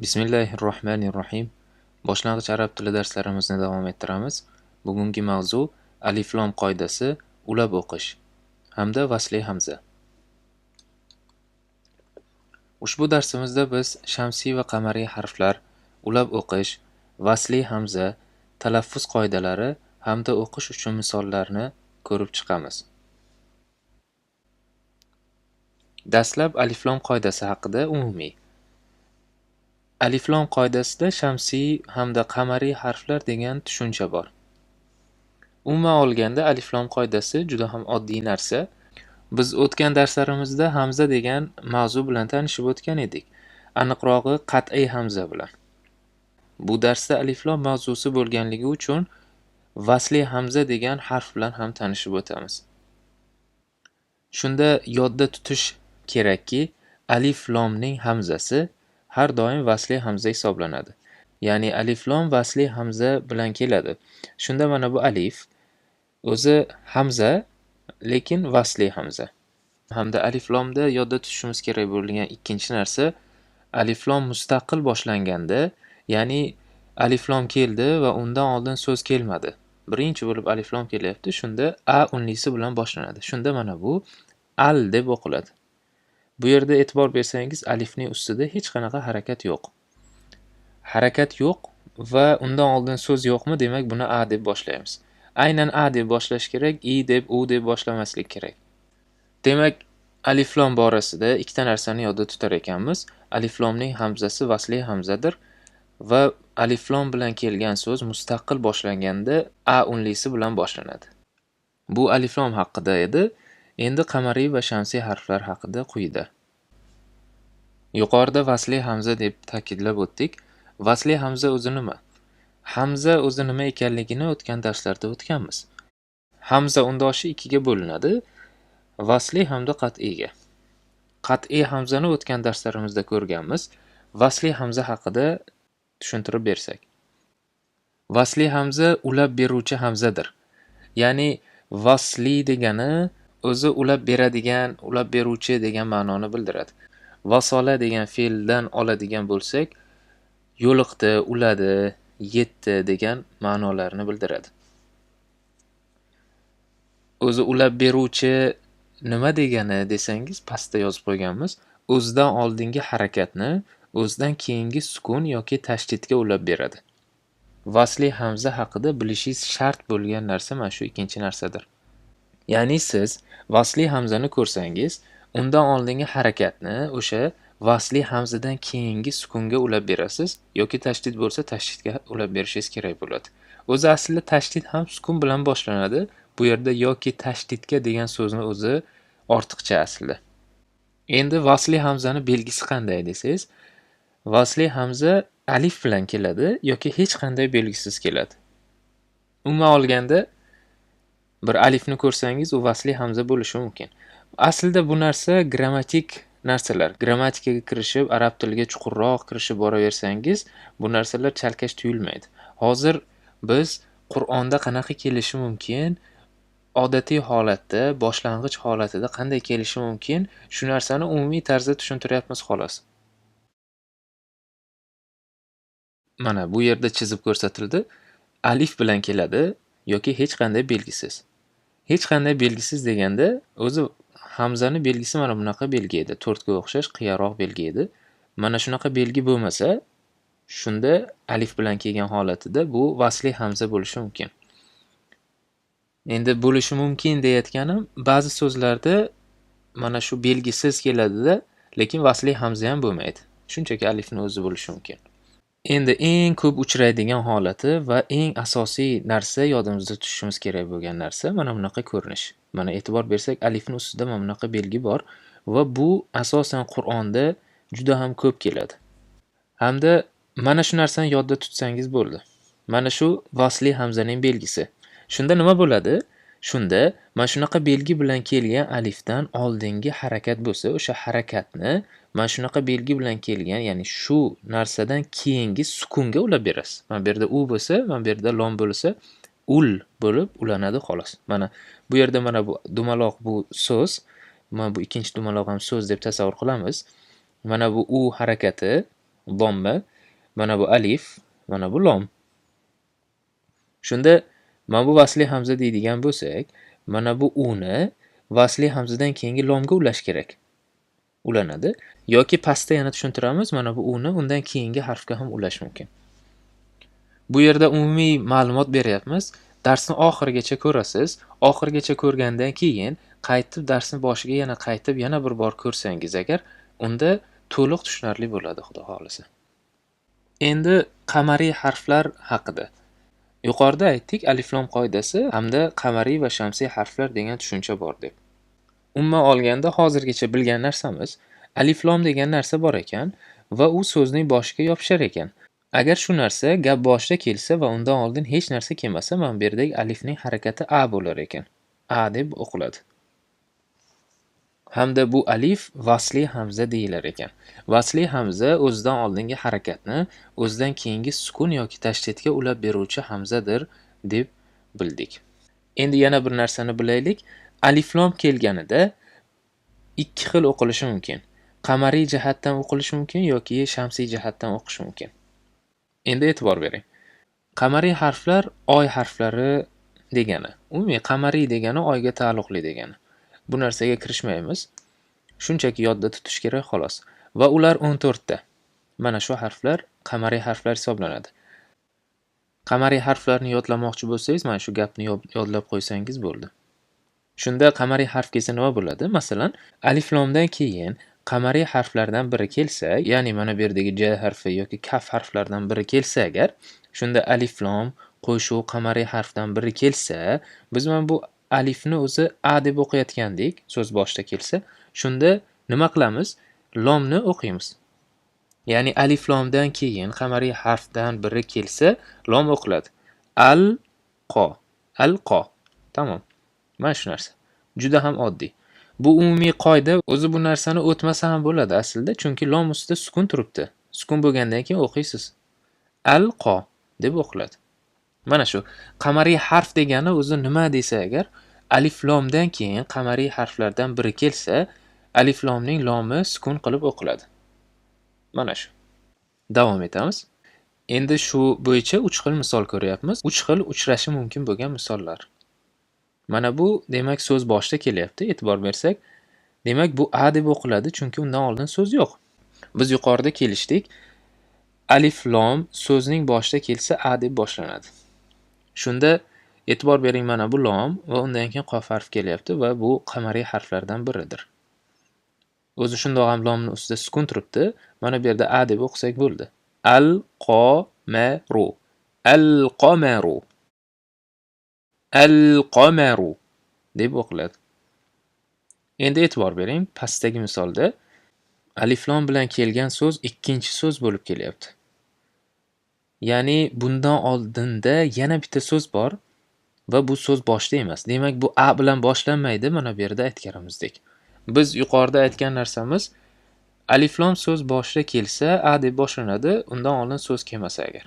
Bismillahirrohmanirrohim. Boshlang'ich arab tili darslarimizni davom ettiramiz. Bugungi mavzu alif-lom qoidasi, ulab o'qish hamda vasli hamza. Ushbu darsimizda biz shamsiy va qamariy harflar, ulab o'qish, vasli hamza, talaffuz qoidalari hamda o'qish uchun misollarni ko'rib chiqamiz. Dastlab alif-lom qoidasi haqida umumiy. Alif-lom qoidasida shamsiy hamda qamariy harflar degan tushuncha bor. Umuman olganda alif-lom qoidasi juda ham oddiy narsa. Biz o'tgan darslarimizda hamza degan mavzu bilan tanishib o'tgan edik. Aniqrog'i qat'iy hamza bilan. Bu darsda alif-lom mavzusi bo'lganligi uchun vasli hamza degan harf bilan ham tanishib o'tamiz. Shunda yodda tutish kerakki, alif-lomning hamzasi har doim vasli hamza hisoblanadi. Ya'ni alif-lom vasli hamza bilan keladi. Shunda mana bu alif o'zi hamza, lekin vasli hamza. Hamda alif-lomda yodda tutishimiz kerak bo'lgan ikkinchi narsa, alif-lom mustaqil boshlanganda, ya'ni alif-lom keldi va undan oldin so'z kelmadi. Birinchi bo'lib alif-lom kelyapti, shunda a unlisi bilan boshlanadi. Shunda mana bu al deb o'qiladi. Bu yerda e'tibor bersangiz, alifning ustida hech qanaqa harakat yo'q. Harakat yo'q va undan oldin so'z yo'qmi, demak buni a deb boshlaymiz. Aynan a deb boshlash kerak, i deb, u deb boshlamaslik kerak. Demak, alif-lom borasida ikkita narsani yodda tutar ekanmiz. Alif-lomning hamzasi vasli hamzadir va alif-lom bilan kelgan so'z mustaqil boshlanganda a unlisi bilan boshlanadi. Bu alif-lom haqida edi. Endi qamariy va shamsiy harflar haqida quyida. Yuqorida vasli hamza deb ta'kidlab o'tdik. Vasli hamza o'zi nima? Hamza o'zi nima ekanligini o'tgan darslarda o'tganmiz. Hamza undoshi ikkiga bo'linadi. Vasli hamda qat'iyga. Qat'iy hamzani o'tgan darslarimizda ko'rganmiz. Vasli hamza haqida tushuntirib bersak. Vasli hamza ulab beruvchi hamzadir. Ya'ni vasli degani o'zi ulab beradigan, ulab beruvchi degan ma'noni bildiradi. Vasola degan fe'ldan oladigan bo'lsak, yo'liqdi, uladi, yetdi degan ma'nolarni bildiradi. O'zi ulab beruvchi nima degani desangiz, pastda yozib qo'yganmiz. O'zidan oldingi harakatni o'zidan keyingi sukun yoki tashdidga ulab beradi. Vasli hamza haqida bilishingiz shart bo'lgan narsa mana shu ikkinchi narsadir. Ya'ni siz vasli hamzani ko'rsangiz, undan oldingi harakatni o'sha vasli hamzadan keyingi sukunga ulab berasiz yoki tashdid bo'lsa tashdidga ulab berishingiz kerak bo'ladi. O'zi aslida tashdid ham sukun bilan boshlanadi. Bu yerda yoki tashdidga degan so'zni o'zi ortiqcha aslida. Endi vasli hamzani belgisi qanday desangiz, vasli hamza alif bilan keladi yoki hech qanday belgisiz keladi. Umuman olganda bir alifni ko'rsangiz, u vasli hamza bo'lishi mumkin. Aslida bu narsa grammatik narsalar. Grammatikaga kirishib, arab tiliga chuqurroq kirishib boraversangiz, bu narsalar chalkash tuyulmaydi. Hozir biz Qur'onda qanaqa kelishi mumkin, odatiy holatda, boshlang'ich holatida qanday kelishi mumkin, shu narsani umumiy tarzda tushuntiryapmiz xolos. Mana bu yerda chizib ko'rsatildi. Alif bilan keladi yoki hech qanday belgisiz. Hech qanday belgisiz deganda, o'zi hamzani belgisi mana bunaqa belgi edi. To'rtga o'xshash qiyaroq belgi edi. Mana shunaqa belgi bo'lmasa, shunda alif bilan kelgan holatida bu vasli hamza bo'lishi mumkin. Endi bo'lishi mumkin deyotganim, ba'zi so'zlarda mana shu belgisiz keladida, lekin vasli hamza ham bo'lmaydi. Shunchaki alifni o'zi bo'lishi mumkin. Endi eng ko'p uchraydigan holati va eng asosiy narsa, yodimizda tutishimiz kerak bo'lgan narsa mana bunaqa ko'rinish. Mana e'tibor bersak, alifning ustida mana bunaqa belgi bor va bu asosan Qur'onda juda ham ko'p keladi. Hamda mana shu narsani yodda tutsangiz bo'ldi. Mana shu vasli hamzaning belgisi. Shunda nima bo'ladi? Shunda mana shunaqa belgi bilan kelgan alifdan oldingi harakat bo'lsa, o'sha harakatni mana shunaqa belgi bilan kelgan, ya'ni shu narsadan keyingi sukunga ulab berasiz. Mana bu yerda u bo'lsa, mana bu yerda lom bo'lsa, ul bo'lib ulanadi xolos. Mana bu yerda mana bu dumaloq bu so'z, mana bu ikkinchi dumaloq ham so'z deb tasavvur qilamiz. Mana bu u harakati, Lomma, mana bu alif, mana bu lom. Shunda mana bu vasli hamza deydigan bo'lsak, mana bu uni vasli hamzadan keyingi lomga ulash kerak. Ulanadi. Yoki pastda yana tushuntiramiz, mana bu uni undan keyingi harfga ham ulash mumkin. Bu yerda umumiy ma'lumot beryapmiz. Darsni oxirigacha ko'rasiz. Oxirigacha ko'rgandan keyin qaytib darsni boshiga yana qaytib yana bir bor ko'rsangiz agar, unda to'liq tushunarli bo'ladi, xudo xolisa. Endi qamariy harflar haqida. Yuqorida aytdik, alif-lom qoidasi hamda qamariy va shamsiy harflar degan tushuncha bor deb. Umuman olganda hozirgacha bilgan narsamiz, alif-lom degan narsa bor ekan va u so'zning boshiga yopishar ekan. Agar shu narsa gap boshida kelsa va undan oldin hech narsa kelmasa, mana bu yerdagi alifning harakati a bo'lar ekan. A deb o'qiladi. Hamda bu alif vasli hamza deyilar ekan. Vasli hamza o'zidan oldingi harakatni o'zidan keyingi sukun yoki tashdidga ulab beruvchi hamzadir deb bildik. Endi yana bir narsani bilaylik. Alif-lom kelganida ikki xil o'qilishi mumkin. Qamariy jihatdan o'qilishi mumkin yoki shamsiy jihatdan o'qish mumkin. Endi e'tibor bering. Qamariy harflar oy harflari degani. Umumiy qamariy degani oyga taalluqli degani. Bu narsaga kirishmaymiz. Shunchaki yodda tutish kerak xolos. Va ular 14 ta. Mana shu harflar qamariy harflar hisoblanadi. Qamariy harflarni yodlamoqchi bo'lsangiz, mana shu gapni yodlab qo'ysangiz bo'ldi. Shunda qamariy harf kelsa nima bo'ladi? Masalan, alif-lomdan keyin qamariy harflardan biri kelsa, ya'ni mana bu yerdagi j harfi yoki kaf harflardan biri kelsa agar, shunda alif-lom qo'shuv qamariy harfdan biri kelsa, biz mana bu alifni o'zi a deb o'qiyotgandik, so'z boshida kelsa, shunda nima qilamiz? Lomni o'qiymiz. Ya'ni alif-lomdan keyin qamariy harfdan biri kelsa, lom o'qiladi. Al-qo. Al-qo. Tamom. Mana shu narsa. Juda ham oddiy. Bu umumiy qoida, o'zi bu narsani o'tmasa ham bo'ladi aslida, chunki lom ustida sukun turibdi. Sukun bo'lgandan keyin o'qiysiz. Al-qo deb o'qiladi. Mana shu qamariy harf degani o'zi nima desa agar, alif-lomdan keyin qamariy harflardan biri kelsa, alif-lomning lomi sukun qilib o'qiladi. Mana shu. Davom etamiz. Endi shu bo'yicha 3 xil misol ko'ryapmiz. 3 xil uchrashi mumkin bo'lgan misollar. Mana bu demak so'z boshida kelyapti. E'tibor bersak, demak bu a deb o'qiladi, chunki undan oldin so'z yo'q. Biz yuqorida kelishdik. Alif lom so'zning boshida kelsa a deb boshlanadi. Shunda e'tibor bering, mana bu lom va undan keyin qof harf kelyapti va bu qamariy harflardan biridir. O'zi shundoq ham lomning ustida sukun turibdi. Mana bu yerda a deb o'qisak bo'ldi. Al-qomaru. Al-qomaru. Al-qomaru deb o'qiladi. Endi e'tibor bering, pastdagi misolda alif-lom bilan kelgan so'z ikkinchi so'z bo'lib kelyapti. Ya'ni bundan oldinda yana bitta so'z bor va bu so'z boshda emas. Demak, bu a bilan boshlanmaydi, mana bu yerda aytganimizdek. Biz yuqorida aytgan narsamiz, alif-lom so'z boshida kelsa a deb boshlanadi, undan oldin so'z kelmasa agar.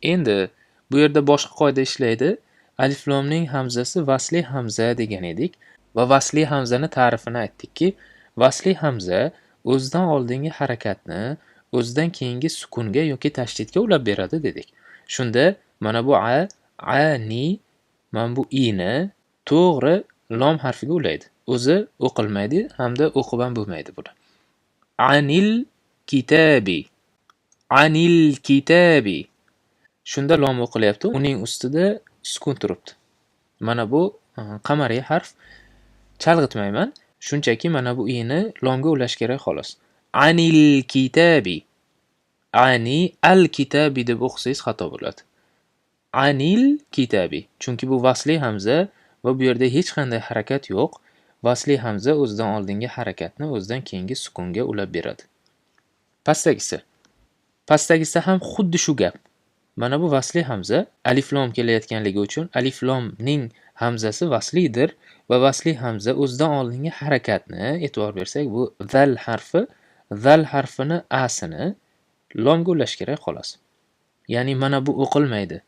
Endi bu yerda boshqa qoida ishlaydi. Alif-lomning hamzasi vasli hamza degan edik va vasli hamzani ta'rifini aytdikki, vasli hamza o'zidan oldingi harakatni o'zidan keyingi sukunga yoki tashdidga ulab beradi dedik. Shunda mana bu ani, mana bu ini to'g'ri lom harfiga ulaydi. O'zi o'qilmaydi hamda o'qib ham bo'lmaydi bular. Anil kitabi. Anil kitabi. Shunda lom o'qilyapti, uning ustida sukun turibdi. Mana bu qamariy harf. Chalg'itmayman, shunchaki mana bu i'ni lomga ulash kerak xolos. Anil kitabi. Ani al kitabi deb o'qisangiz xato bo'ladi. Anil kitabi. Chunki bu vasli hamza va bu yerda hech qanday harakat yo'q. Vasli hamza o'zidan oldingi harakatni o'zidan keyingi sukunga ulab beradi. Pastdagisi. Pastdagisi ham xuddi shu gap. Mana bu vasli hamza alif-lom kelayotganligi uchun alif-lomning hamzasi vaslidir va vasli hamza o'zidan oldingi harakatni e'tibor bersak, bu zal harfi, zal harfini asini lomga ulash kerak xolos. Ya'ni mana bu o'qilmaydi.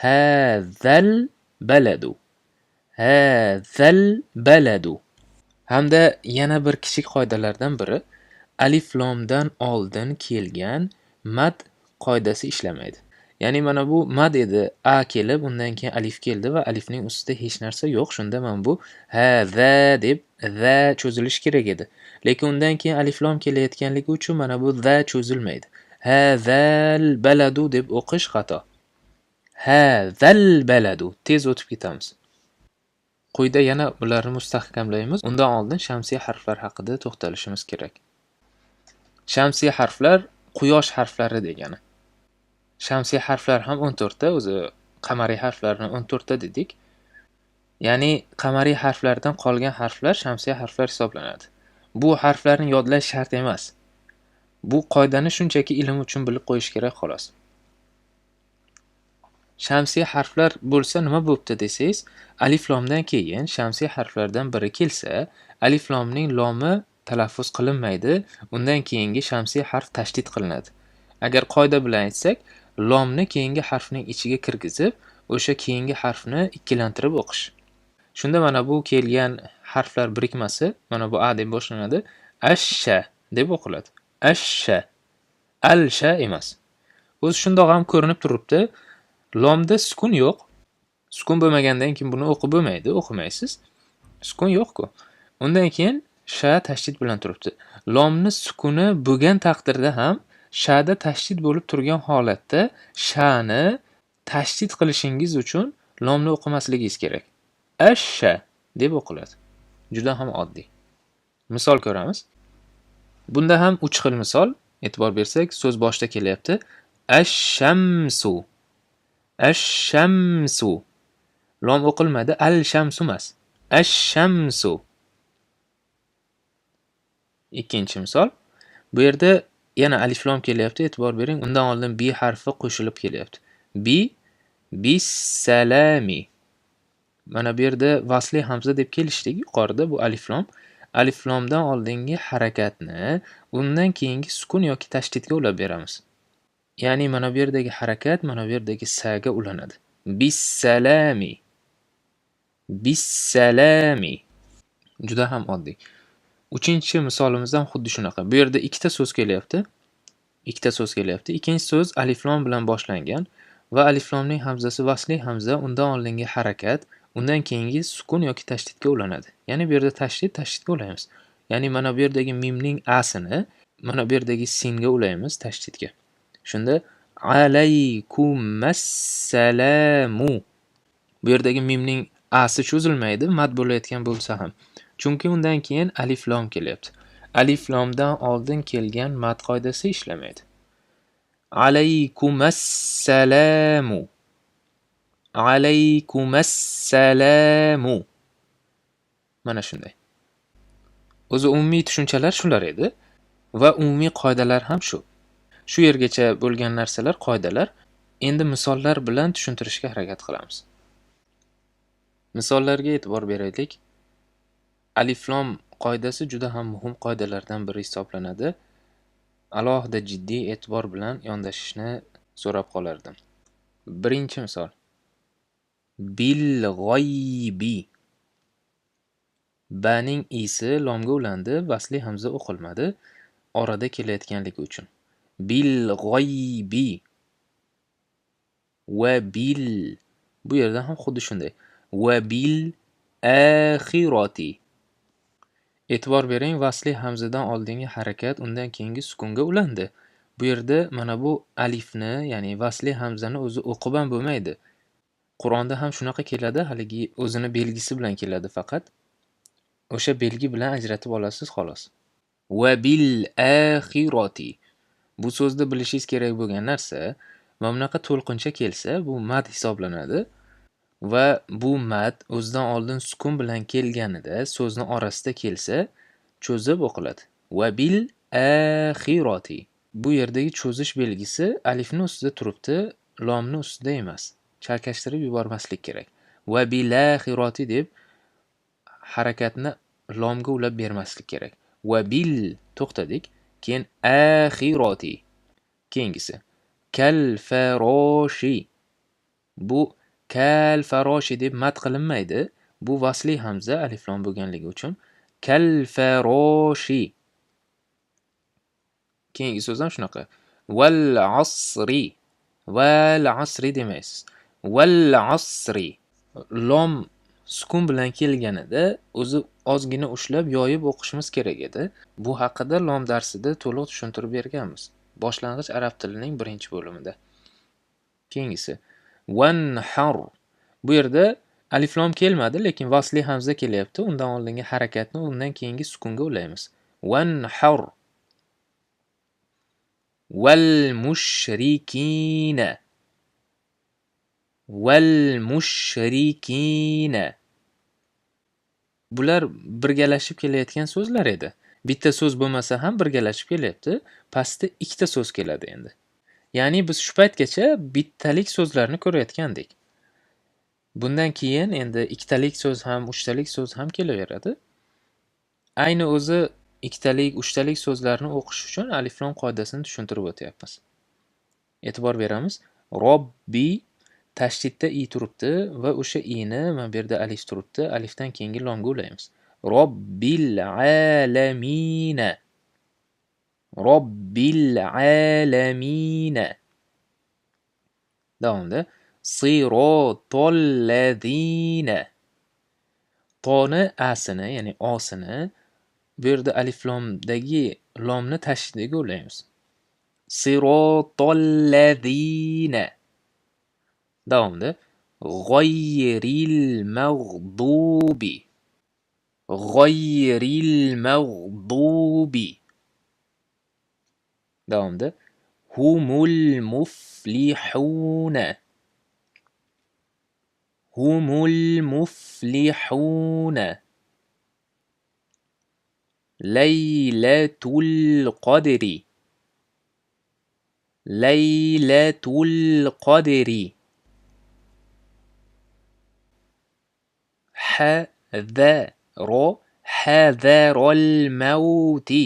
Hazal baladu. Hazal baladu. Hamda yana bir kichik qoidalardan biri, alif-lomdan oldin kelgan mad qoidasi ishlamaydi. Ya'ni mana bu mad edi, a kelib, undan keyin alif keldi va alifning ustida hech narsa yo'q. Shunda mana bu ha, va deb va cho'zilishi kerak edi. Lekin undan keyin alif lom kelayotganligi uchun mana bu va cho'zilmaydi. Hazal baladu deb o'qish xato. Hazal baladu. Tez o'tib ketamiz. Quyida yana bularni mustahkamlaymiz. Undan oldin shamsiya harflar haqida to'xtalishimiz kerak. Shamsiya harflar quyosh harflari degani. Shamsiy harflar ham 14 ta, o'zi qamariy harflarni 14 ta dedik. Ya'ni qamariy harflardan qolgan harflar shamsiy harflar hisoblanadi. Bu harflarni yodlash shart emas. Bu qoidani shunchaki ilm uchun bilib qo'yish kerak xolos. Shamsiy harflar bo'lsa nima bo'pti desangiz, alif lomdan keyin shamsiy harflardan biri kelsa, alif lomning lomi talaffuz qilinmaydi, undan keyingi shamsiy harf tashdid qilinadi. Agar qoida bilan aytsak, lomni keyingi harfning ichiga kirgizib, o'sha keyingi harfni ikkilantirib o'qish. Shunda mana bu kelgan harflar birikmasi, mana bu a deb boshlanadi, ashsha deb o'qiladi. Ashsha, alsha emas. O'zi shundoq ham ko'rinib turibdi. Lomda sukun yo'q. Sukun bo'lmagandan keyin buni o'qib bo'lmaydi, o'qimaysiz. Sukun yo'q-ku. Undan keyin sha tashdid bilan turibdi. Lomni sukuni bo'lgan taqdirda ham shada tashdid bo'lib turgan holatda shani tashdid qilishingiz uchun lomni o'qimasligingiz kerak. Ashsha deb o'qiladi. Juda ham oddiy. Misol ko'ramiz. Bunda ham 3 xil misol e'tibor bersak, so'z boshida kelyapti. Ash-shamsu. Ash-shamsu. Lom o'qilmadi, al-shamsu emas. Ash-shamsu. Ikkinchi misol. Bu yerda yana alif lom kelyapti, e'tibor bering. Undan oldin bi harfi qo'shilib kelyapti. Bis-salami. Mana bu yerda vasli hamza deb kelishdik yuqorida, bu alif lom. Alif lomdan oldingi harakatni undan keyingi sukun yoki tashdidga ulab beramiz. Ya'ni mana bu yerdagi harakat mana bu yerdagi saga ulanadi. Bis-salami. Bis-salami. Juda ham oddiy. Uchinchi misolimizdan xuddi shunaqa. Bu yerda ikkita so'z kelyapti. Ikkinchi so'z alif lom bilan boshlangan va alif lomning hamzasi vasli hamza, undan oldingi harakat, undan keyingi sukun yoki tashdidga ulanadi. Ya'ni bu yerda tashdidga ulaymiz. Ya'ni mana bu yerdagi mimning asini mana bu yerdagi singa ulaymiz tashdidga. Shunda alaykumassalamu. Bu yerdagi mimning asi cho'zilmaydi, mad bo'layotgan bo'lsa ham. Chunki undan keyin alif lom kelyapti. Alif lomdan oldin kelgan mad qoidasi ishlamaydi. Alaykumassalamu. Alaykumassalamu. Mana shunday. O'zi umumiy tushunchalar shular edi va umumiy qoidalar ham shu. Shu yergacha bo'lgan narsalar qoidalar. Endi misollar bilan tushuntirishga harakat qilamiz. Misollarga e'tibor beraylik. Alif lom qoidasi juda ham muhim qoidalardan biri hisoblanadi. Alohida jiddiy e'tibor bilan yondashishni so'rab qolardim. Birinchi misol. Bil g'oybi. Baning isi lomga ulandi, vasli hamza o'qilmadi, orada kelayotganligi uchun. Bil g'oybi. Va bil. Bu yerda ham xuddi shunday. Va bil axirati. E'tibor bering, vasli hamzadan oldingi harakat undan keyingi sukunga ulandi. Bu yerda mana bu alifni, ya'ni vasli hamzani o'zi o'qib ham bo'lmaydi. Qur'onda ham shunaqa keladi, haligi o'zini belgisi bilan keladi faqat. O'sha belgi bilan ajratib olasiz xolos. Va bil axirati. Bu so'zda bilishingiz kerak bo'lgan narsa, mana bunaqa to'lqincha kelsa, bu mad hisoblanadi. Va bu mad o'zidan oldin sukun bilan kelganida so'zni orasida kelsa, cho'zib o'qiladi. Va bil axirati. Bu yerdagi cho'zish belgisi alifni ustida turibdi, lomni ustida emas. Chalkashtirib yubormaslik kerak. Va bil axirati deb harakatni lomga ulab bermaslik kerak. Va bil to'xtadik, keyin axirati. Keyingisi kal faroshi. Bu kal faroshi deb mad qilinmaydi. Bu vasli hamza alif lom bo'lganligi uchun kal faroshi. Keyingi so'z ham shunaqa. Val asri. Val asri demaysiz. Val asri. Lom sukun bilan kelganida o'zi ozgina ushlab yoyib o'qishimiz kerak edi. Bu haqida lom darsida to'liq tushuntirib berganmiz. Boshlang'ich arab tilining birinchi bo'limida. Keyingisi vanhar. Bu yerda alif lom kelmadi, lekin vasli hamza kelyapti. Undan oldingi harakatni undan keyingi sukunga ulaymiz. Vanhar. Val mushrikina. Val mushrikina. Bular birgalashib kelayotgan so'zlar edi. Bitta so'z bo'lmasa ham birgalashib kelyapti. Pastda ikkita so'z keladi endi. Ya'ni biz shu paytgacha bittalik so'zlarni ko'rayotgandik. Bundan keyin endi ikkitalik so'z ham, uchtalik so'z ham kelaveradi. Ayni o'zi ikkitalik, uchtalik so'zlarni o'qish uchun alif lom qoidasini tushuntirib o'tyapmiz. E'tibor beramiz. Robbi tashdidda i turibdi va o'sha i'ni mana bu yerda alif turibdi. Alifdan keyingi lomga ulaymiz. Robbil alamina. Robbil alamina. Davomida sirotol ladina. Toni asini, ya'ni osini bu yerda alif lomdagi lomni tashdidiga ulaymiz. Sirotol ladina. Davomida g'oyril mag'dubi. G'oyril mag'dubi. Davomida humul muflihuna. Humul muflihuna. Laylatul qadri. Laylatul qadri. Hadarol mauti.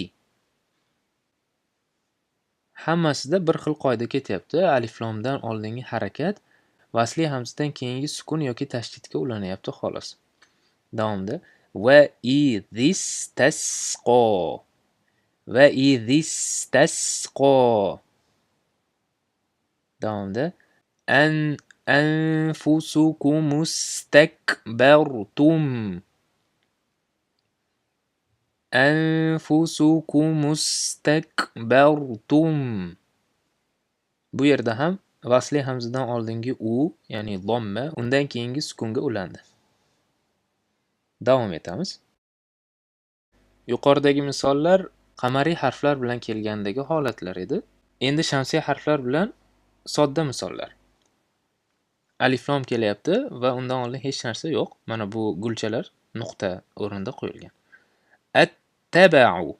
Hammasida bir xil qoida ketyapti. Alif lomdan oldingi harakat vasli hamzadan keyingi sukun yoki tashdidga ulanyapti xolos. Davomida va idistasqo. Va idistasqo. Davomida anfusukum mustakbartum. Anfusukum mustakbartum. Bu yerda ham vasli hamzadan oldingi u, ya'ni lomma, undan keyingi sukunga ulandi. Davom etamiz. Yuqoridagi misollar qamariy harflar bilan kelgandagi holatlar edi. Endi shamsiy harflar bilan sodda misollar. Alif lom kelyapti va undan oldin hech narsa yo'q. Mana bu gulchalar nuqta o'rnida qo'yilgan. Attaba'u.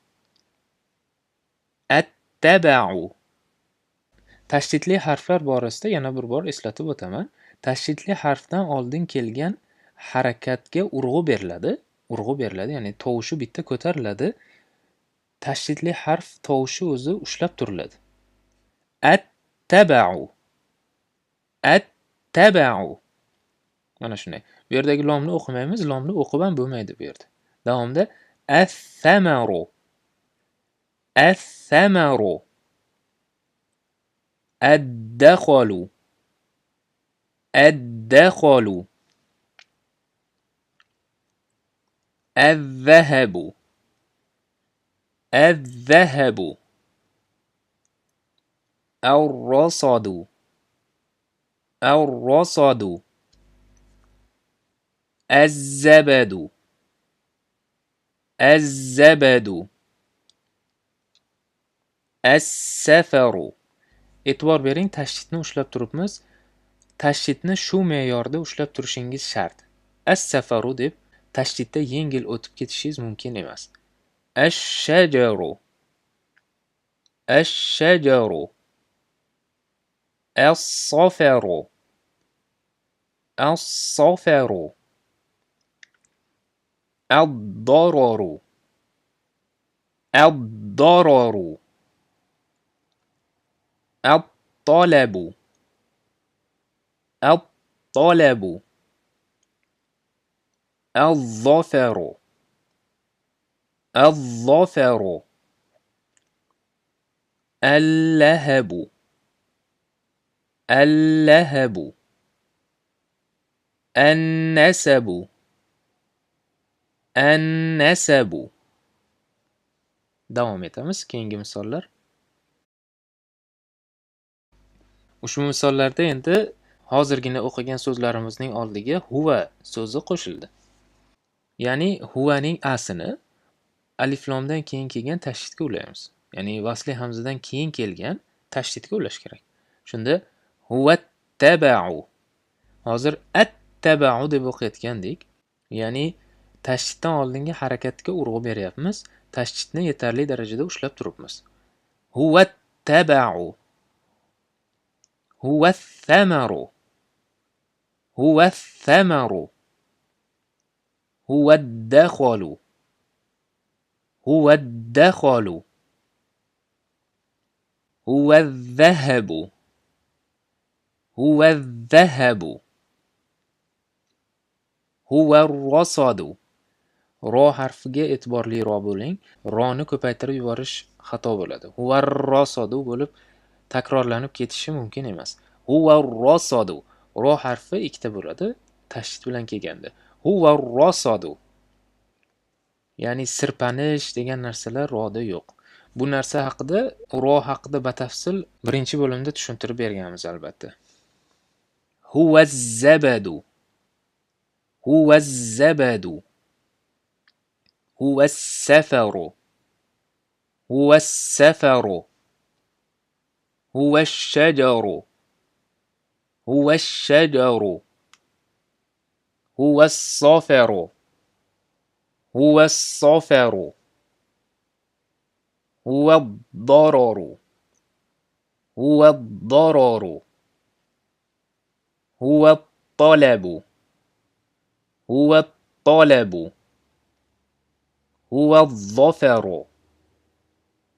Attaba'u. Tashdidli harflar borasida yana bir bor eslatib o'taman. Tashdidli harfdan oldin kelgan harakatga urg'u beriladi. Urg'u beriladi, ya'ni tovushi bitta ko'tariladi. Tashdidli harf tovushi o'zi ushlab turiladi. Attaba'u. Attaba'u. Mana shunday. Bu yerdagi lomni o'qimaymiz, lomni o'qib ham bo'lmaydi bu yerda. Davomida as-samaru. As-samaru. Ad-dakhalu. Ad-dakhalu. Az-zahabu. Az-zahabu. Ar-rasadu. Ar-rasadu. Az-zabadu. Az-zabadu. As-safaru. E'tibor bering, tashdidni ushlab turibmiz. Tashdidni shu me'yorda ushlab turishingiz shart. As-safaru deb tashdidda yengil o'tib ketishingiz mumkin emas. Ash-shajaru. Ash-shajaru. As-safaru. As-safaru. Ad-dararu. Ad-dararu. At-talabu. At-talabu. Az-zafaru. Az-zafaru. اللهب اللهب النسب النسب. Davom etamiz. Keyingi misollar. Ushbu misollarda endi hozirgina o'qigan so'zlarimizning oldiga huva so'zi qo'shildi. Ya'ni huvaning asini aliflomdan keyin kelgan tashdidga ulaymiz. Ya'ni vasli hamzadan keyin kelgan tashdidga ulash kerak. Shunda huvattaba'u. Hozir attaba'u deb o'qiyotgandik. Ya'ni tashdiddan oldingi harakatga urg'u beryapmiz. Tashdidni yetarli darajada ushlab turibmiz. Huvattaba'u. Huvathamaru. Huwathamaru. Huwaddakhalu. Huwaddakhalu. Huwadhahabu. Huwadhahabu. Huwarrasadu. Ro harfiga e'tiborliroq bo'ling. Roni ko'paytirib yuborish xato bo'ladi. Huwarrasadu bo'lib takrorlanib ketishi mumkin emas. Huwarrasadu. Ro harfi ikkita bo'ladi, tashdid bilan kelganda. Huwarrasadu. Ya'ni sirpanish degan narsalar roda yo'q. Bu narsa haqida, ro haqida batafsil birinchi bo'limda tushuntirib berganmiz albatta. Huwazzabadu. Huwazzabadu. Huwassafaru. Huwassafaru. Huwashajaru. Huwashajaru. Huwassafaru. Huwassafaru. Huwaddararu. Huwaddararu. Huwattalabu. Huwattalabu. Huwadzafaru.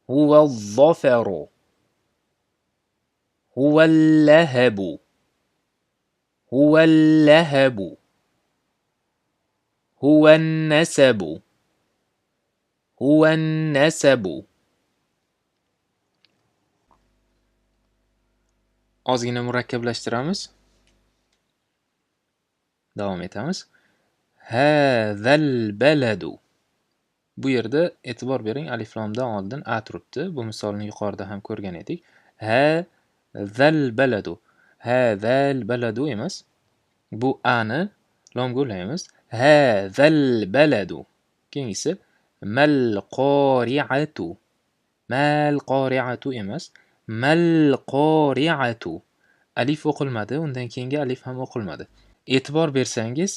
Huwadzafaru. Huwallahabu. Huwallahabu. Huwannasabu. Huwannasabu. Ozgina murakkablashtiramiz. Davom etamiz. Hazal baladu. Bu yerda e'tibor bering, aliflomdan oldin a turibdi. Bu misolni yuqorida ham ko'rgan edik. Hazal baladu. Hazal baladu emas. Bu ani lomga ulaymiz. Hazal baladu. Keyingisi mal qori'atu. Mal qori'atu emas. Mal qori'atu. Alif o'qilmadi, undan keyingi alif ham o'qilmadi. E'tibor bersangiz,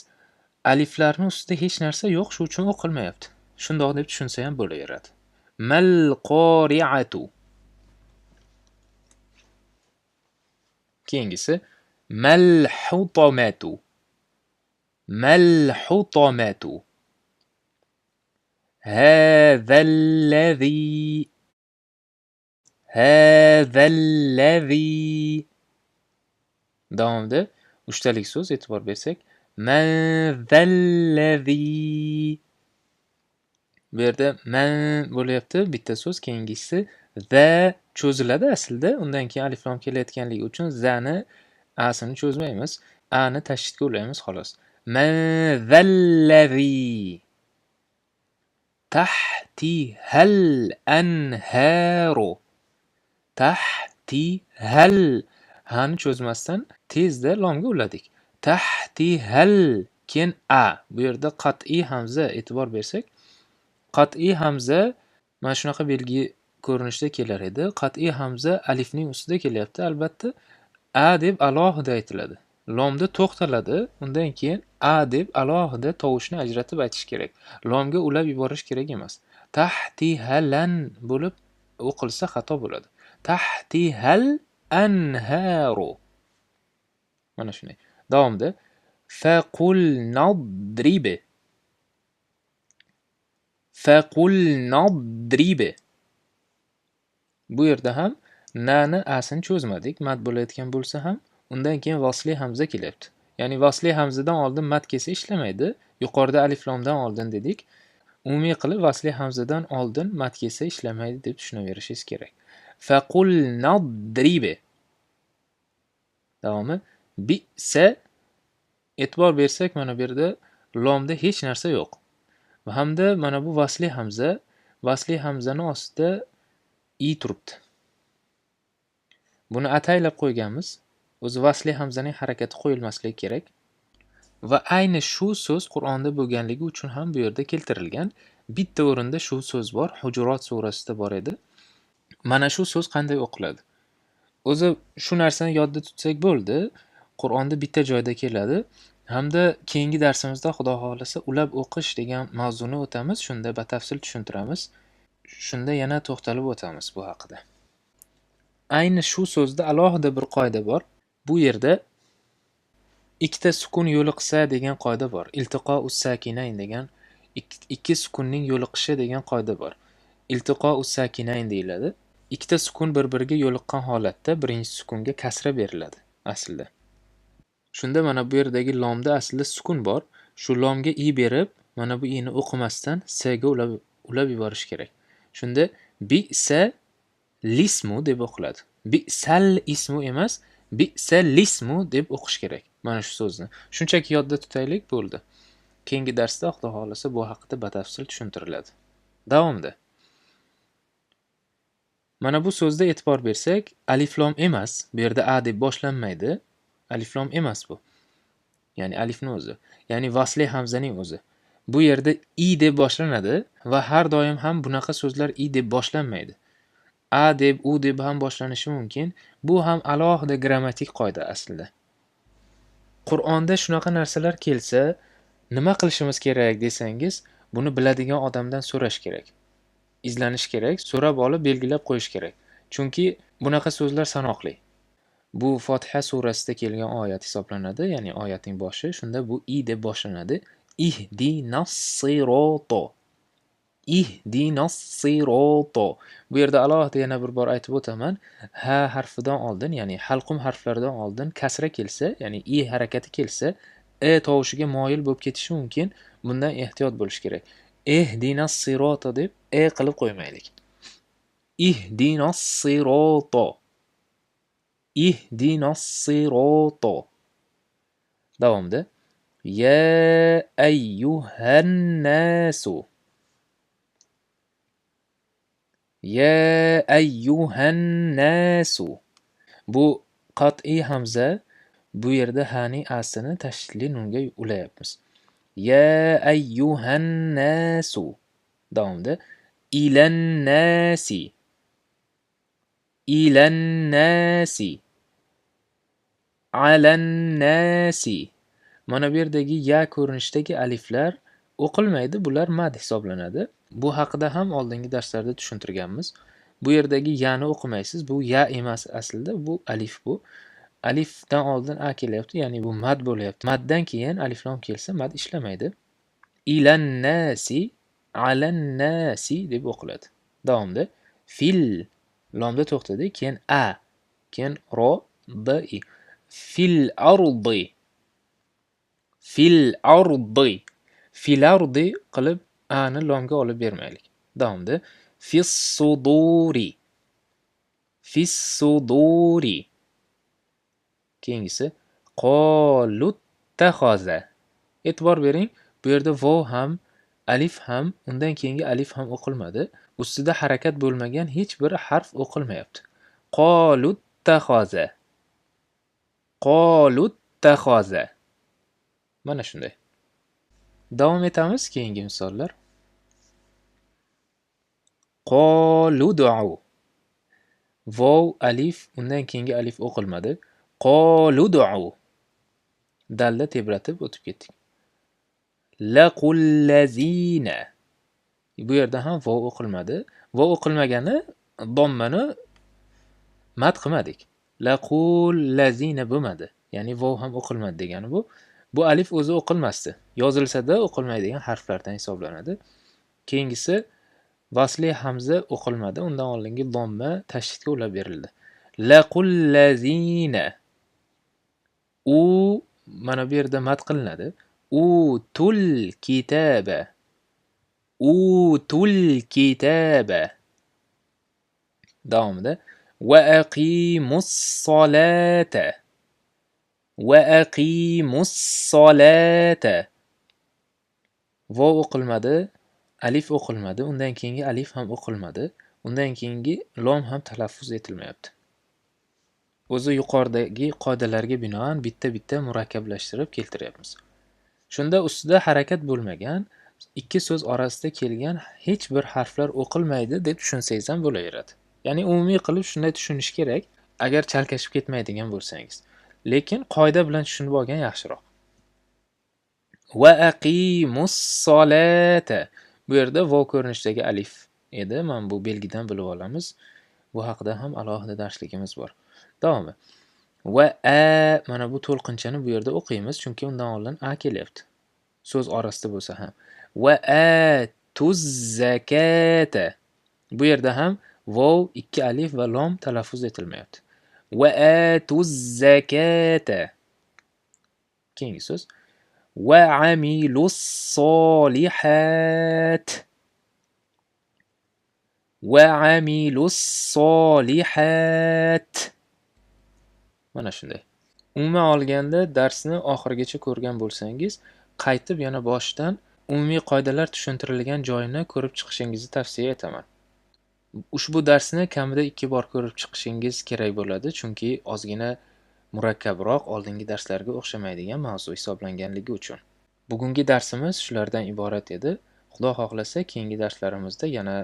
aliflarning ustida hech narsa yo'q, shu uchun o'qilmayapti. Shundoq deb tushunsa ham bo'laveradi. Mal qori'atu. Keyingisi mal hutamatu. Mal hutamatu. هذا الذي هذا الذي. Davomida uchtalik so'z e'tibor bersak, man zallazi. Bu yerda man bo'lyapti, bitta so'z, keyingisi za cho'ziladi aslida, undan keyin aliflom kelayotganligi uchun zani asini cho'zmaymiz, ani tashdidga ulaymiz xolos. Man zallazi tahti hal anharu. Tahti hal, hani cho'zmasdan tezda lomga uladik. Tahti hal, keyin a. Bu yerda qat'iy hamza e'tibor bersak, qat'iy hamza mana shunaqa belgi ko'rinishda kelar edi. Qat'iy hamza alifning ustida kelyapti. Albatta a deb alohida aytiladi. Lomda to'xtaladi, undan keyin a deb alohida tovushni ajratib aytish kerak. Lomga ulab yuborish kerak emas. Tahti halan bo'lib o'qilsa xato bo'ladi. Tahti hal anharu. Mana shunday. Davomida faqul nadrib. Faqul nadrib. Bu yerda ham nani asini cho'zmadik. Mad bo'layotgan bo'lsa ham undan keyin vasli hamza kelyapti. Ya'ni vasli hamzadan oldin mad kelsa ishlamaydi. Yuqorida aliflomdan oldin dedik. umumiy qilib vasli hamzadan oldin mat kelsa ishlamaydi deb tushunaverishingiz kerak. Faqul nadribe. Davomi bisa, e'tibor bersak mana bu yerda lomda hech narsa yo'q. Hamda mana bu vasli hamza, vasli hamzani ostida i turibdi. Buni ataylab qo'yganmiz. O'zi vasli hamzaning harakati qo'yilmasligi kerak. Va ayni shu so'z Qur'onda bo'lganligi uchun ham bu yerda keltirilgan. Bitta o'rinda shu so'z bor, Hujurot surasida bor edi. Mana shu so'z qanday o'qiladi? O'zi shu narsani yodda tutsak bo'ldi. Qur'onda bitta joyda keladi. Hamda keyingi darsimizda Xudo xolasa ulab o'qish degan mavzuni o'tamiz, shunda batafsil tushuntiramiz. Shunda yana to'xtalib o'tamiz bu haqida. Ayni shu so'zda alohida bir qoida bor. Bu yerda ikkita sukun yo'liqsa degan qoida bor. Iltiqo'us sakinayn degan ikki sukunning yo'liqishi degan qoida bor. Iltiqo'us sakinayn deyiladi. Ikkita sukun bir-biriga yo'liqqan holatda birinchi sukunga kasra beriladi aslida. Shunda mana bu yerdagi lomda aslida sukun bor. Shu lomga i berib, mana bu i'ni o'qimasdan s ga ulab yuborish kerak. Shunda bi-sa lismu deb o'qiladi. Bi-sal ismu emas, bi-sal lismu deb o'qish kerak mana shu so'zni. Shunchaki yodda tutaylik bo'ldi. Keyingi darsda Xudo xolasa bu haqida batafsil tushuntiriladi. Davomda. Mana bu so'zda e'tibor bersak, alif lom emas, bu yerda a deb boshlanmaydi. Alif lom emas bu. Ya'ni alifning o'zi, ya'ni vasli hamzaning o'zi. Bu yerda i deb boshlanadi va har doim ham bunaqa so'zlar i deb boshlanmaydi. A deb, u deb ham boshlanishi mumkin. Bu ham alohida grammatik qoida aslida. Qur'onda shunaqa narsalar kelsa, nima qilishimiz kerak desangiz, buni biladigan odamdan so'rash kerak. Izlanish kerak, so'rab olib belgilab qo'yish kerak. Chunki bunaqa so'zlar sanoqli. Bu Fotiha surasida kelgan oyat hisoblanadi, ya'ni oyatning boshi. Shunda bu i deb boshlanadi. Ihdinas-sirota. Ihdinas-sirota. Bu yerda alohida yana bir bor aytib o'taman. Ha harfidan oldin, ya'ni halqum harflaridan oldin kasra kelsa, ya'ni i harakati kelsa, tovushiga moyil bo'lib ketishi mumkin. Bundan ehtiyot bo'lish kerak. Ihdinas-sirota deb qilib qo'ymaylik. Ihdinas-sirota. Ihdinas-sirota. Davomda. Ya ayyuhan nasu. Ya ayyuhan nasu. Bu qat'iy hamza. Bu yerda haning asini tashdidli nunga ulayapmiz. Ya ayyuhan nasu. Davomda. Ilan nasi. Ilan nasi. Alan nasi. Mana bu yerdagi ya ko'rinishdagi aliflar o'qilmaydi, bular mad hisoblanadi. Bu haqida ham oldingi darslarda tushuntirganmiz. Bu yerdagi yani o'qimaysiz, bu ya emas aslida, bu alif bu. Alifdan oldin a kelyapti, ya'ni bu mad bo'lyapti. Maddan keyin alif lom kelsa mad ishlamaydi. Ilan nasi, alan nasi deb o'qiladi. Davomda fil lomda to'xtadi, keyin a, keyin ro, d, i. Fil ardi. Fil ardi. Fil ardi qilib ani lomga olib bermaylik. Davomda fis suduri. Fis suduri. Keyingisi qolut taxoza. E'tibor bering, bu yerda vov ham, alif ham, undan keyingi alif ham o'qilmadi. Ustida harakat bo'lmagan hech bir harf o'qilmayapti. Qolut taxoza. Qolut taxoza. Mana shunday. Davom etamiz keyingi misollar. Qolud'u. Vov, alif, undan keyingi alif o'qilmadi. Qolud'u. Dalda tebratib o'tib ketdik. Laqullazina. Bu yerda ham vov o'qilmadi. Vov o'qilmagani dommani mad qilmadik. Laqullazina bo'lmadi. Ya'ni vov ham o'qilmadi degani bu. Bu alif o'zi o'qilmasdi. Yozilsa-da o'qilmaydigan harflardan hisoblanadi. Keyingisi vasli hamza o'qilmadi. Undan oldingi domma tashdidga ulab berildi. Laqullazina. U mana bu yerda mad qilinadi. U tul kitaba. Utul kitaba. Davomida va aqimus solata. Va aqimus solata. Vov o'qilmadi, alif o'qilmadi, undan keyingi alif ham o'qilmadi, undan keyingi lom ham talaffuz etilmayapti. O'zi yuqoridagi qoidalarga binoan bitta-bitta murakkablashtirib keltiryapmiz. Shunda ustida harakat bo'lmagan, ikki so'z orasida kelgan hech bir harflar o'qilmaydi deb tushunsangiz ham bo'laveradi. Ya'ni umumiy qilib shunday tushunish kerak, agar chalkashib ketmaydigan bo'lsangiz. Lekin qoida bilan tushunib olgan yaxshiroq. Va aqimus solata. Bu yerda vov ko'rinishidagi alif edi. Mana bu belgidan bilib olamiz. Bu haqida ham alohida darsligimiz bor. Davomi. Va mana bu to'lqinchani bu yerda o'qiymiz, chunki undan oldin a kelyapti. So'z orasida bo'lsa ham. Va atuz zakata. Bu yerda ham vov, ikki alif va lom talaffuz etilmayapti. Va atuz zakata. Keyingi so'z. Va amilus solihat. Va amilus solihat. Mana shunday. Umuman olganda darsni oxirigacha ko'rgan bo'lsangiz, qaytib yana boshidan umumiy qoidalar tushuntirilgan joyini ko'rib chiqishingizni tavsiya etaman. Ushbu darsni kamida 2 bor ko'rib chiqishingiz kerak bo'ladi, chunki ozgina murakkabroq, oldingi darslarga o'xshamaydigan mavzu hisoblanganligi uchun. Bugungi darsimiz shulardan iborat edi. Xudo xohlasa, keyingi darslarimizda yana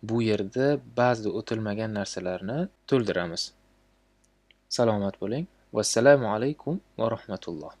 bu yerda ba'zi o'tilmagan narsalarni to'ldiramiz. Salomat bo'ling. Vassalomu alaykum va rahmatulloh.